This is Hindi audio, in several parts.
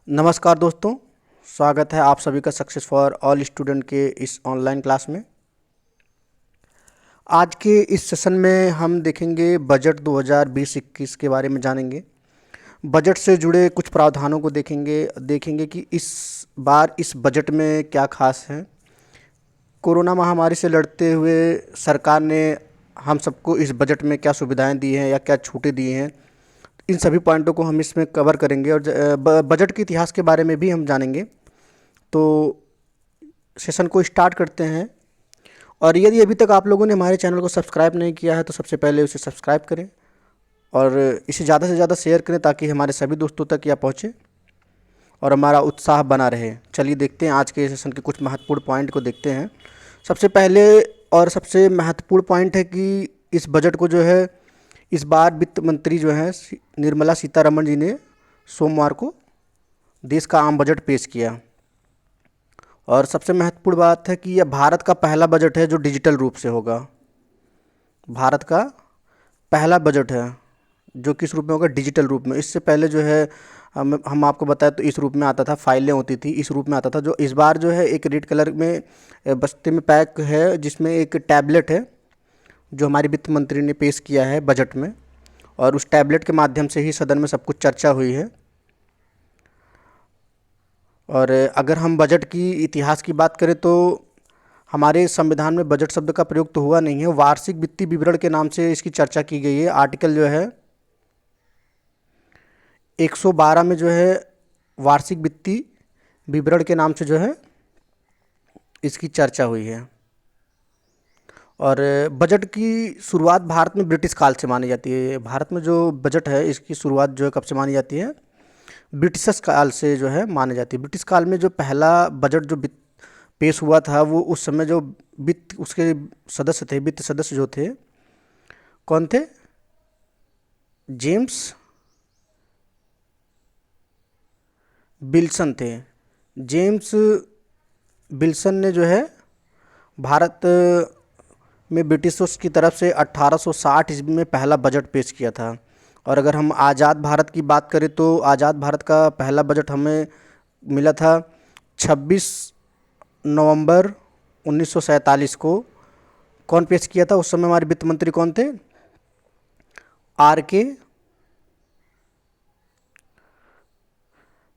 नमस्कार दोस्तों, स्वागत है आप सभी का सक्सेस फॉर ऑल स्टूडेंट के इस ऑनलाइन क्लास में। आज के इस सेशन में हम देखेंगे बजट 2020-21 के बारे में जानेंगे। बजट से जुड़े कुछ प्रावधानों को देखेंगे कि इस बार इस बजट में क्या खास है। कोरोना महामारी से लड़ते हुए सरकार ने हम सबको इस बजट में क्या सुविधाएं दी हैं या क्या छूटें दी हैं, इन सभी पॉइंटों को हम इसमें कवर करेंगे और बजट के इतिहास के बारे में भी हम जानेंगे। तो सेशन को स्टार्ट करते हैं। और यदि अभी तक आप लोगों ने हमारे चैनल को सब्सक्राइब नहीं किया है तो सबसे पहले उसे सब्सक्राइब करें और इसे ज़्यादा से ज़्यादा शेयर करें ताकि हमारे सभी दोस्तों तक यह पहुँचे और हमारा उत्साह बना रहे। चलिए देखते हैं आज के सेशन के कुछ महत्वपूर्ण पॉइंट को देखते हैं। सबसे पहले और सबसे महत्वपूर्ण पॉइंट है कि इस बजट को जो है इस बार वित्त मंत्री जो हैं निर्मला सीतारमण जी ने सोमवार को देश का आम बजट पेश किया। और सबसे महत्वपूर्ण बात है कि यह भारत का पहला बजट है जो डिजिटल रूप से होगा। भारत का पहला बजट है जो किस रूप में होगा, डिजिटल रूप में। इससे पहले जो है हम आपको बताएं तो इस रूप में आता था, फाइलें होती थी, इस रूप में आता था। जो इस बार जो है एक रेड कलर में बस्ते में पैक है जिसमें एक टैबलेट है जो हमारी वित्त मंत्री ने पेश किया है बजट में, और उस टैबलेट के माध्यम से ही सदन में सब कुछ चर्चा हुई है। और अगर हम बजट की इतिहास की बात करें तो हमारे संविधान में बजट शब्द का प्रयोग तो हुआ नहीं है, वार्षिक वित्तीय विवरण के नाम से इसकी चर्चा की गई है। आर्टिकल जो है 112 में जो है वार्षिक वित्तीय विवरण के नाम से जो है इसकी चर्चा हुई है। और बजट की शुरुआत भारत में ब्रिटिश काल से मानी जाती है। भारत में जो बजट है इसकी शुरुआत जो है कब से मानी जाती है, ब्रिटिश काल से जो है मानी जाती है। ब्रिटिश काल में जो पहला बजट जो पेश हुआ था वो उस समय जो वित्त उसके सदस्य थे, वित्त सदस्य जो थे कौन थे, जेम्स विल्सन थे। जेम्स विल्सन ने जो है भारत में ब्रिटिशों की तरफ से 1860 ईस्वी में पहला बजट पेश किया था। और अगर हम आज़ाद भारत की बात करें तो आज़ाद भारत का पहला बजट हमें मिला था 26 नवंबर 1947 को। कौन पेश किया था उस समय, हमारे वित्त मंत्री कौन थे, आर के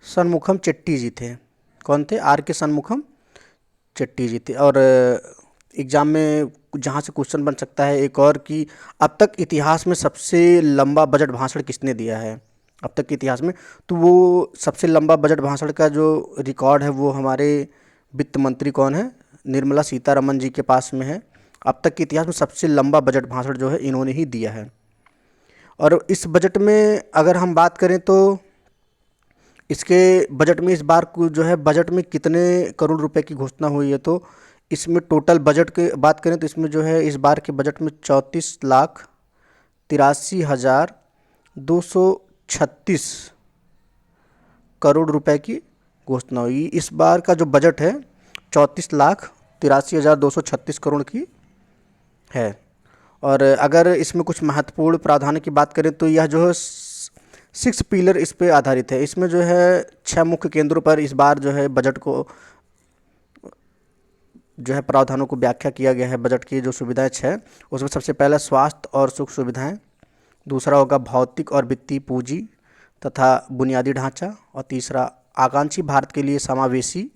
षणमुखम चेट्टी जी थे। कौन थे, आर के षणमुखम चेट्टी जी थे। और एग्ज़ाम में जहाँ से क्वेश्चन बन सकता है एक और कि अब तक इतिहास में सबसे लंबा बजट भाषण किसने दिया है अब तक के इतिहास में, तो वो सबसे लंबा बजट भाषण का जो रिकॉर्ड है वो हमारे वित्त मंत्री कौन है, निर्मला सीतारमण जी के पास में है। अब तक के इतिहास में सबसे लंबा बजट भाषण जो है इन्होंने ही दिया है। और इस बजट में अगर हम बात करें तो इसके बजट में इस बार को जो है बजट में कितने करोड़ रुपए की घोषणा हुई है, तो इसमें टोटल बजट की बात करें तो इसमें जो है इस बार के बजट में 34,83,236 करोड़ रुपए की घोषणा हुई। इस बार का जो बजट है 34,83,236 करोड़ की है। और अगर इसमें कुछ महत्वपूर्ण प्रावधान की बात करें तो यह जो है 6 पिलर इस पे आधारित है। इसमें जो है 6 मुख्य केंद्रों पर इस बार जो है बजट को जो है प्रावधानों को व्याख्या किया गया है। बजट की जो सुविधाएं 6, उसमें सबसे पहला स्वास्थ्य और सुख सुविधाएं, दूसरा होगा भौतिक और वित्तीय पूंजी तथा बुनियादी ढांचा, और तीसरा आकांक्षी भारत के लिए समावेशी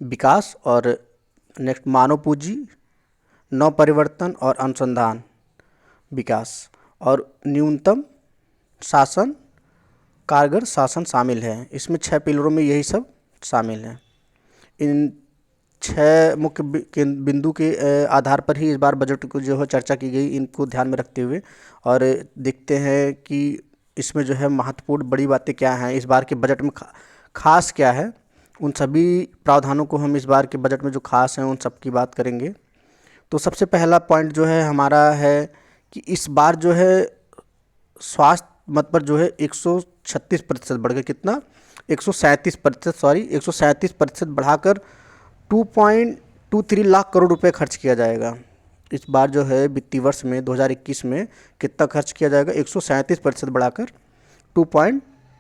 विकास, और नेक्स्ट मानव पूंजी, नव परिवर्तन और अनुसंधान विकास, और न्यूनतम शासन, कारगर शासन शामिल है। इसमें 6 पिलरों में यही सब शामिल है। इन 6 मुख्य बिंदु के आधार पर ही इस बार बजट को जो है चर्चा की गई, इनको ध्यान में रखते हुए। और देखते हैं कि इसमें जो है महत्वपूर्ण बड़ी बातें क्या हैं, इस बार के बजट में खास क्या है, उन सभी प्रावधानों को हम इस बार के बजट में जो खास हैं उन सब की बात करेंगे। तो सबसे पहला पॉइंट जो है हमारा है कि इस बार जो है स्वास्थ्य मद पर जो है 136% बढ़ गया, कितना, 137%, सॉरी 137% बढ़ाकर 2.23 लाख करोड़ रुपए खर्च किया जाएगा। इस बार जो है वित्तीय वर्ष में 2021 में कितना खर्च किया जाएगा, 137% बढ़ाकर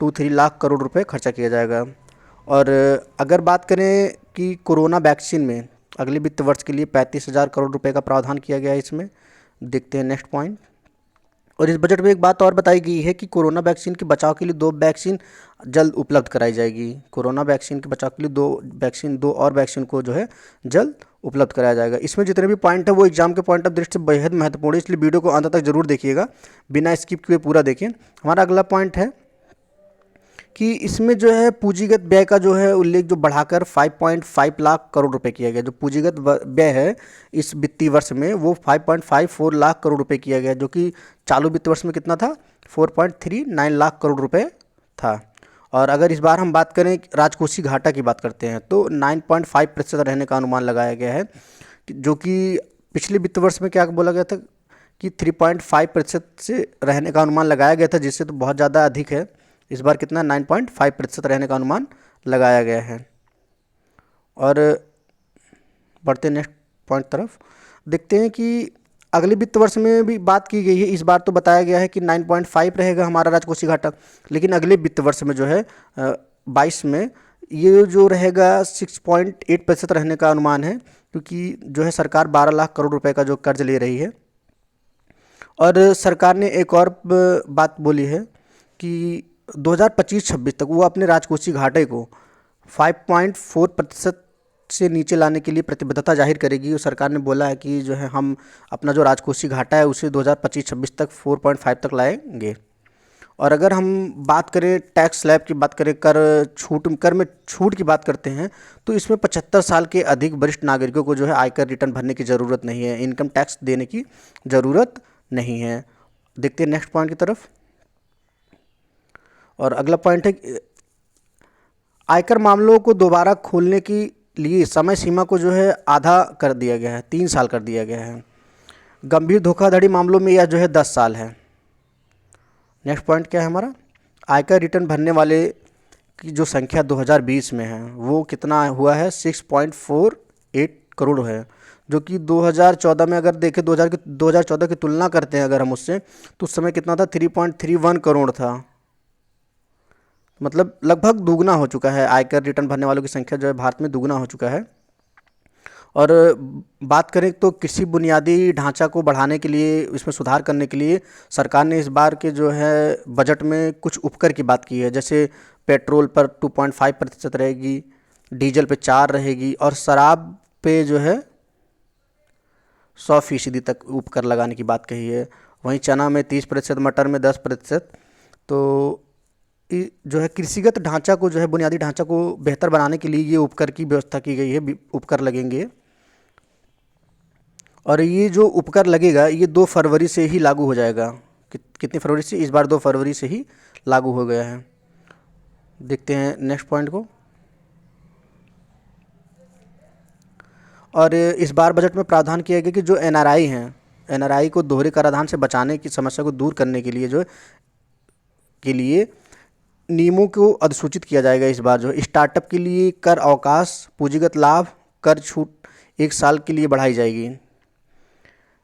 लाख करोड़ रुपए खर्चा किया जाएगा। और अगर बात करें कि कोरोना वैक्सीन में अगले वित्त वर्ष के लिए 35,000 करोड़ रुपए का प्रावधान किया गया है इसमें। देखते हैं नेक्स्ट पॉइंट। और इस बजट में एक बात और बताई गई है कि कोरोना वैक्सीन के बचाव के लिए 2 वैक्सीन जल्द उपलब्ध कराई जाएगी। कोरोना वैक्सीन के बचाव के लिए 2 और वैक्सीन को जो है जल्द उपलब्ध कराया जाएगा। इसमें जितने भी पॉइंट है वो एग्जाम के पॉइंट ऑफ दृष्टि से बेहद महत्वपूर्ण है, इसलिए वीडियो को अंत तक जरूर देखिएगा, बिना स्किप किए पूरा देखें। हमारा अगला पॉइंट है कि इसमें जो है पूंजीगत व्यय का जो है उल्लेख जो बढ़ाकर 5.5 लाख करोड़ रुपए किया गया। जो पूंजीगत व्यय है इस वित्तीय वर्ष में वो 5.54 लाख करोड़ रुपए किया गया, जो कि चालू वित्त वर्ष में कितना था, 4.39 लाख करोड़ रुपए था। और अगर इस बार हम बात करें राजकोषीय घाटा की बात करते हैं तो 9.5% रहने का अनुमान लगाया गया है, जो कि पिछले वित्त वर्ष में क्या बोला गया था कि 3.5% से रहने का अनुमान लगाया गया था, जिससे तो बहुत ज़्यादा अधिक है। इस बार कितना 9.5% रहने का अनुमान लगाया गया है। और बढ़ते नेक्स्ट पॉइंट तरफ, देखते हैं कि अगले वित्त वर्ष में भी बात की गई है। इस बार तो बताया गया है कि 9.5 रहेगा हमारा राजकोषीय घाटा, लेकिन अगले वित्त वर्ष में जो है 22 में ये जो रहेगा 6.8% रहने का अनुमान है, क्योंकि जो है सरकार 12 लाख करोड़ रुपए का जो कर्ज ले रही है। और सरकार ने एक और बात बोली है कि 2025-26 तक वो अपने राजकोषीय घाटे को 5.4% से नीचे लाने के लिए प्रतिबद्धता जाहिर करेगी। और सरकार ने बोला है कि जो है हम अपना जो राजकोषीय घाटा है उसे 2025-26 तक 4.5 तक लाएंगे। और अगर हम बात करें टैक्स स्लैब की बात करें, कर में छूट की बात करते हैं, तो इसमें 75 साल के अधिक वरिष्ठ नागरिकों को जो है आयकर रिटर्न भरने की ज़रूरत नहीं है, इनकम टैक्स देने की ज़रूरत नहीं है। देखते हैं नेक्स्ट पॉइंट की तरफ। और अगला पॉइंट है आयकर मामलों को दोबारा खोलने के लिए समय सीमा को जो है आधा कर दिया गया है, 3 साल कर दिया गया है। गंभीर धोखाधड़ी मामलों में यह जो है 10 साल है। नेक्स्ट पॉइंट क्या है हमारा, आयकर रिटर्न भरने वाले की जो संख्या 2020 में है वो कितना हुआ है, 6.48 करोड़ है, जो कि 2014 में अगर देखें 2014 की तुलना करते हैं अगर हम उससे, तो उस समय कितना था, 3.31 करोड़ था। मतलब लगभग दुगना हो चुका है, आयकर रिटर्न भरने वालों की संख्या जो है भारत में दुगना हो चुका है। और बात करें तो कृषि बुनियादी ढांचा को बढ़ाने के लिए, इसमें सुधार करने के लिए सरकार ने इस बार के जो है बजट में कुछ उपकर की बात की है। जैसे पेट्रोल पर 2.5% रहेगी, डीजल पे 4 रहेगी, और शराब पे जो है 100% तक उपकर लगाने की बात कही है। वहीं चना में 30%, मटर में 10%। तो जो है कृषिगत ढांचा को जो है बुनियादी ढांचा को बेहतर बनाने के लिए ये उपकर की व्यवस्था की गई है, उपकर लगेंगे। और ये जो उपकर लगेगा ये 2 फरवरी से ही लागू हो जाएगा। कितनी फरवरी से, इस बार 2 फरवरी से ही लागू हो गया है। देखते हैं नेक्स्ट पॉइंट को। और इस बार बजट में प्रावधान किया गया कि जो एनआरआई हैं, एनआरआई को दोहरे कराधान से बचाने की समस्या को दूर करने के लिए के लिए नियमों को अधिसूचित किया जाएगा। इस बार जो स्टार्टअप के लिए कर अवकाश, पूंजीगत लाभ, कर छूट 1 साल के लिए बढ़ाई जाएगी।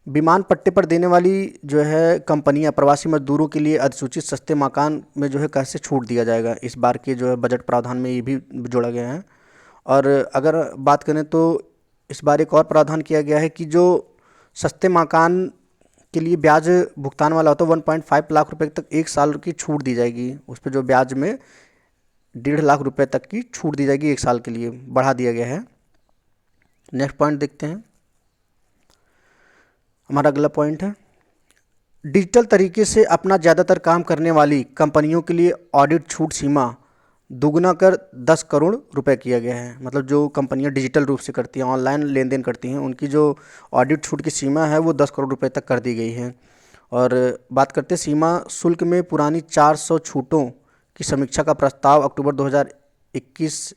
विमान पट्टे पर देने वाली जो है कंपनियां प्रवासी मजदूरों के लिए अधिसूचित सस्ते मकान में जो है कर से छूट दिया जाएगा। इस बार के जो है बजट प्रावधान में ये भी जोड़ा गया है। और अगर बात करें तो इस बार एक और प्रावधान किया गया है कि जो सस्ते मकान के लिए ब्याज भुगतान वाला होता है 1.5 लाख रुपए तक 1 साल की छूट दी जाएगी। उस पर जो ब्याज में 1.5 लाख रुपए तक की छूट दी जाएगी, 1 साल के लिए बढ़ा दिया गया है। नेक्स्ट पॉइंट देखते हैं। हमारा अगला पॉइंट है डिजिटल तरीके से अपना ज़्यादातर काम करने वाली कंपनियों के लिए ऑडिट छूट सीमा दुगना कर 10 करोड़ रुपए किया गया है। मतलब जो कंपनियां डिजिटल रूप से करती हैं, ऑनलाइन लेन देन करती हैं, उनकी जो ऑडिट छूट की सीमा है वो 10 करोड़ रुपए तक कर दी गई है। और बात करते हैं सीमा शुल्क में पुरानी 400 छूटों की समीक्षा का प्रस्ताव अक्टूबर 2021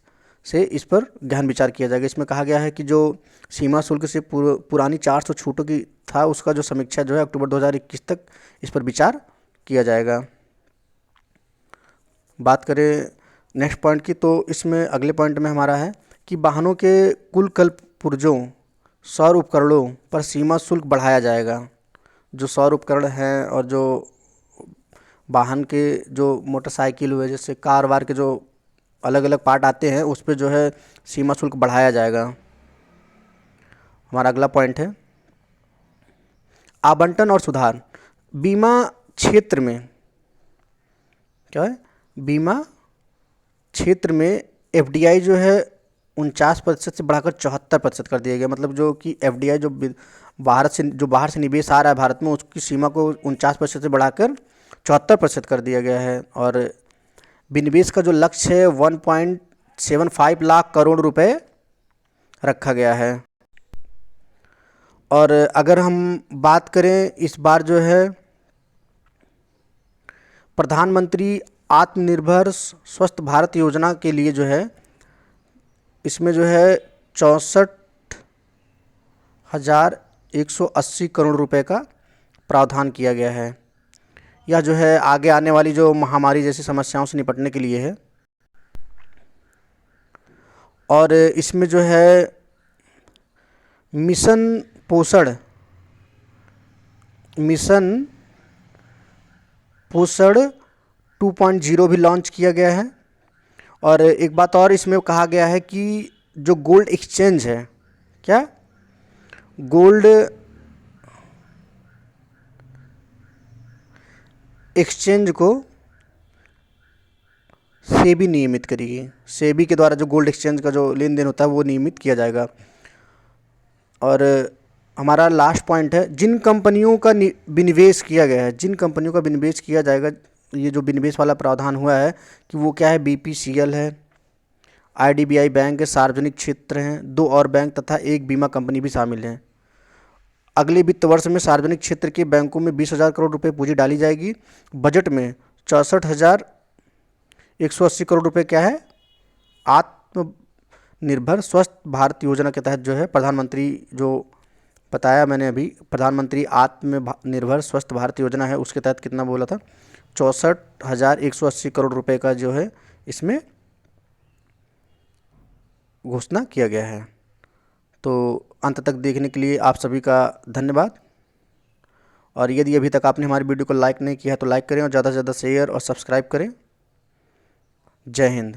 से इस पर गहन विचार किया जाएगा। इसमें कहा गया है कि जो सीमा शुल्क से पुरानी 400 छूटों की था उसका जो समीक्षा जो है अक्टूबर 2021 तक इस पर विचार किया जाएगा। बात करें नेक्स्ट पॉइंट की, तो इसमें अगले पॉइंट में हमारा है कि वाहनों के कुल कल पुर्जों सौर उपकरणों पर सीमा शुल्क बढ़ाया जाएगा। जो सौर उपकरण हैं और जो वाहन के जो मोटरसाइकिल हुए, जैसे कार वार के जो अलग अलग पार्ट आते हैं, उस पे जो है सीमा शुल्क बढ़ाया जाएगा। हमारा अगला पॉइंट है आवंटन और सुधार। बीमा क्षेत्र में क्या है, बीमा क्षेत्र में एफडीआई जो है 49% से बढ़ाकर 74% कर दिया गया। मतलब जो कि एफडीआई जो बाहर से निवेश आ रहा है भारत में, उसकी सीमा को 49% से बढ़ाकर 74% कर दिया गया है। और विनिवेश का जो लक्ष्य है 1.75 लाख करोड़ रुपए रखा गया है। और अगर हम बात करें इस बार जो है प्रधानमंत्री आत्मनिर्भर स्वस्थ भारत योजना के लिए जो है, इसमें जो है 64,180 करोड़ रुपए का प्रावधान किया गया है। यह जो है आगे आने वाली जो महामारी जैसी समस्याओं से निपटने के लिए है। और इसमें जो है मिशन पोषण 2.0 भी लॉन्च किया गया है। और एक बात और इसमें कहा गया है कि जो गोल्ड एक्सचेंज है, क्या गोल्ड एक्सचेंज को सेबी नियमित करेगी। सेबी के द्वारा जो गोल्ड एक्सचेंज का जो लेन देन होता है वो नियमित किया जाएगा। और हमारा लास्ट पॉइंट है जिन कंपनियों का विनिवेश किया गया है, जिन कंपनियों का विनिवेश किया जाएगा, ये जो विनिवेश वाला प्रावधान हुआ है कि वो क्या है, बीपीसीएल है, आईडीबीआई बैंक है, सार्वजनिक क्षेत्र हैं, 2 और बैंक तथा एक बीमा कंपनी भी शामिल हैं। अगले वित्त वर्ष में सार्वजनिक क्षेत्र के बैंकों में 20,000 करोड़ रुपए पूंजी डाली जाएगी। बजट में 64,180 करोड़ रुपए क्या है, आत्मनिर्भर स्वस्थ भारत योजना के तहत जो है प्रधानमंत्री, जो बताया मैंने अभी, प्रधानमंत्री आत्मनिर्भर स्वस्थ भारत योजना है, उसके तहत कितना बोला था, 64,180 करोड़ रुपए का जो है इसमें घोषणा किया गया है। तो अंत तक देखने के लिए आप सभी का धन्यवाद। और यदि अभी तक आपने हमारी वीडियो को लाइक नहीं किया है तो लाइक करें और ज़्यादा से ज़्यादा शेयर और सब्सक्राइब करें। जय हिंद।